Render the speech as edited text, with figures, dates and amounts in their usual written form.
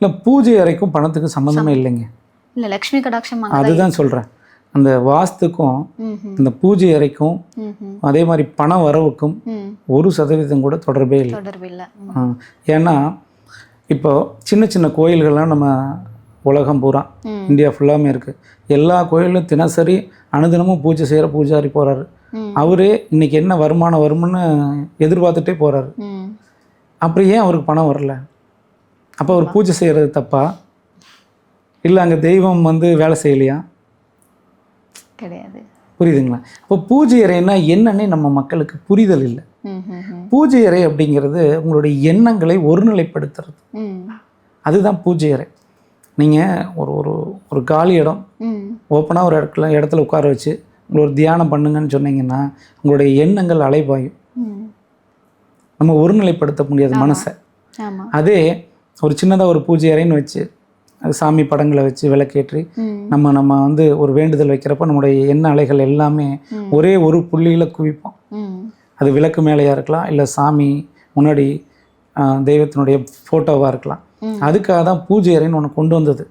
இல்லை பூஜை அறைக்கும் பணத்துக்கும் சம்மந்தமே இல்லைங்க. இல்லை லக்ஷ்மி கடாட்சம் அதுதான் சொல்கிறேன். அந்த வாஸ்துக்கும் இந்த பூஜை அறைக்கும் அதே மாதிரி பண வரவுக்கும் 1% கூட தொடர்பே இல்லை. ஏன்னா இப்போ சின்ன சின்ன கோயில்கள்லாம் நம்ம உலகம் பூரா இந்தியா ஃபுல்லாமே இருக்குது. எல்லா கோயிலும் தினசரி அனுதினமும் பூஜை செய்கிற பூஜாரி போகிறாரு. அவரே இன்னைக்கு என்ன வருமானம் வரும்னு எதிர்பார்த்துட்டே போகிறாரு. அப்புறம் ஏன் அவருக்கு பணம் வரல? அப்போ அவர் பூஜை செய்கிறது தப்பா இல்லை அங்கே தெய்வம் வேலை செய்யலையா? கிடையாது. புரியுதுங்களா? அப்போ பூஜை அறைன்னா என்னன்னே நம்ம மக்களுக்கு புரிதல் இல்லை. பூஜை அறை அப்படிங்கிறது உங்களுடைய எண்ணங்களை ஒருநிலைப்படுத்துறது. அதுதான் பூஜை அறை. நீங்கள் ஒரு ஒரு ஒரு காலி இடம் ஓப்பனாக ஒரு இடத்துல உட்கார வச்சு உங்களை ஒரு தியானம் பண்ணுங்கன்னு சொன்னீங்கன்னா உங்களுடைய எண்ணங்கள் அலைபாயும். நம்ம ஒருநிலைப்படுத்த முடியாது மனசை. அதே ஒரு சின்னதாக ஒரு பூஜை அறைன்னு வச்சு சாமி படங்களை வச்சு விளக்கேற்றி நம்ம ஒரு வேண்டுதல் வைக்கிறப்ப நம்முடைய எண்ண அலைகள் எல்லாமே ஒரே ஒரு புள்ளியில் குவிப்போம். அது விளக்கு மேலேயாக இருக்கலாம், இல்லை சாமி முன்னாடி தெய்வத்தினுடைய ஃபோட்டோவாக இருக்கலாம். அதுக்காக தான் பூஜை அறைன்னு ஒன்று கொண்டு வந்தது.